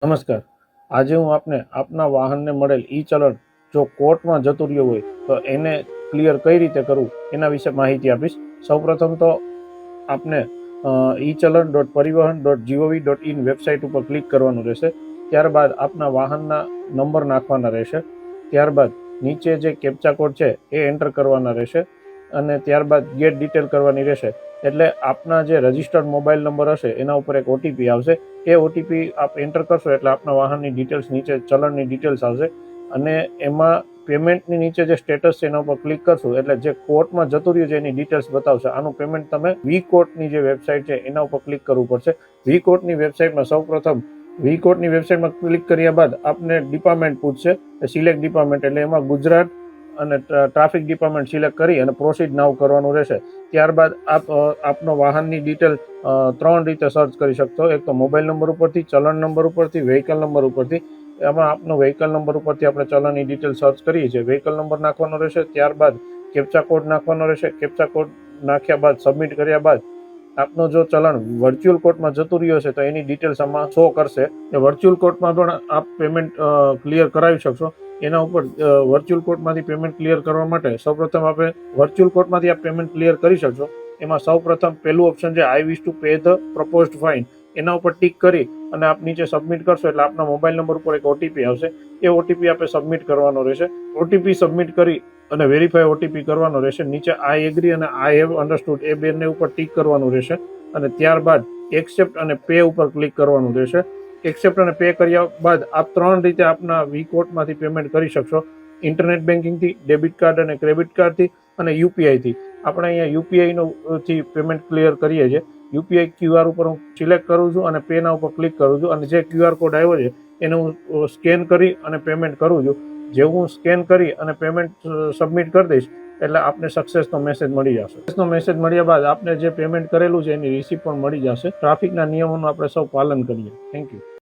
નમસ્કાર. આજે હું આપને આપના વાહનને મળેલ ઈ ચલણ જો કોર્ટમાં જતું રહ્યું હોય તો એને ક્લિયર કઈ રીતે કરવું એના વિશે માહિતી આપીશ. સૌપ્રથમ તો આપને echallan.parivahan.gov.in વેબસાઇટ ઉપર ક્લિક કરવાનું રહેશે. ત્યારબાદ આપના વાહનના નંબર નાખવાના રહેશે. ત્યારબાદ નીચે જે કેપ્ચા કોડ છે એ એન્ટર કરવાના રહેશે અને ત્યારબાદ ગેટ ડિટેલ કરવાની રહેશે. એટલે આપના જે રજિસ્ટર્ડ મોબાઈલ નંબર હશે એના ઉપર એક ઓટીપી આવશે. એ ઓટીપી આપ એન્ટર કરશો એટલે આપના વાહનની ડિટેલ્સ નીચે ચલણની ડિટેલ્સ આવશે અને એમાં પેમેન્ટની નીચે જે સ્ટેટસ છે એના ઉપર ક્લિક કરશો એટલે જે કોર્ટમાં જતું રહ્યું છે એની ડિટેલ્સ બતાવશે. આનું પેમેન્ટ તમે વી કોર્ટની જે વેબસાઇટ છે એના ઉપર ક્લિક કરવું પડશે. વી કોર્ટની વેબસાઇટમાં સૌપ્રથમ વી કોર્ટની વેબસાઇટમાં ક્લિક કર્યા બાદ આપને ડિપાર્ટમેન્ટ પૂછશે, સિલેક્ટ ડિપાર્ટમેન્ટ, એટલે એમાં ગુજરાત અને ટ્રાફિક ડિપાર્ટમેન્ટ સિલેક્ટ કરી અને પ્રોસીડ નાવ કરવાનું રહેશે. ત્યારબાદ આપનો વાહનની ડિટેલ 3 રીતે સર્ચ કરી શકશો. એક તો મોબાઈલ નંબર ઉપરથી, ચલણ નંબર ઉપરથી, વ્હીકલ નંબર ઉપરથી. એમાં આપનો વ્હીકલ નંબર ઉપરથી આપણે ચલણની ડિટેલ સર્ચ કરીએ છીએ. વ્હીકલ નંબર નાખવાનો રહેશે. ત્યારબાદ કેપ્ચા કોડ નાખવાનો રહેશે. કેપ્ચા કોડ નાખ્યા બાદ સબમિટ કર્યા બાદ આપનો જો ચલણ વર્ચ્યુઅલ કોર્ટમાં જતું રહ્યો છે તો એની ડિટેલ્સ આમાં શો કરશે. એ વર્ચ્યુઅલ કોર્ટમાં પણ આપ પેમેન્ટ ક્લિયર કરાવી શકશો. એના ઉપર વર્ચ્યુઅલ કોર્ટમાંથી પેમેન્ટ ક્લિયર કરવા માટે સૌપ્રથમ આપણે વર્ચ્યુઅલ કોર્ટમાંથી આપ પેમેન્ટ ક્લિયર કરી શકશો. એમાં સૌપ્રથમ પહેલું ઓપ્શન છે I wish to pay the proposed fine, એના ઉપર ટિક કરી અને આપ નીચે સબમિટ કરશો એટલે આપના મોબાઈલ નંબર ઉપર એક ઓટીપી આવશે. એ ઓટીપી આપણે સબમિટ કરવાનો રહેશે. ઓટીપી સબમિટ કરી અને વેરીફાઈ ઓટીપી કરવાનો રહેશે. નીચે આઈ એગ્રી અને આઈ હેવ અન્ડરસ્ટુડ એ બેને ઉપર ટિક કરવાનું રહેશે અને ત્યારબાદ એક્સેપ્ટ અને પે ઉપર ક્લિક કરવાનું રહેશે. એક્સેપ્ટ અને પે કર્યા બાદ આપ 3 રીતે આપના વી કોર્ટમાંથી પેમેન્ટ કરી શકશો. ઇન્ટરનેટ બેન્કિંગથી, ડેબિટ કાર્ડ અને ક્રેડિટ કાર્ડથી અને યુપીઆઈથી. આપણે અહીંયા યુપીઆઈથી પેમેન્ટ ક્લિયર કરીએ છીએ. યુપીઆઈ ક્યુઆર ઉપર હું સિલેક્ટ કરું છું અને પેના ઉપર ક્લિક કરું છું અને જે ક્યુઆર કોડ આવ્યો છે એને હું સ્કેન કરી અને પેમેન્ટ કરું છું. જેવું હું સ્કેન કરી અને પેમેન્ટ સબમિટ કરી દઈશ એટલે આપને સક્સેસનો મેસેજ મળી જશે. સક્સેસનો મેસેજ મળ્યા બાદ આપને જે પેમેન્ટ કરેલું છે એની રિસીપ્ટ પણ મળી જશે. ટ્રાફિકના નિયમોનું આપણે સૌ પાલન કરીએ. Thank you.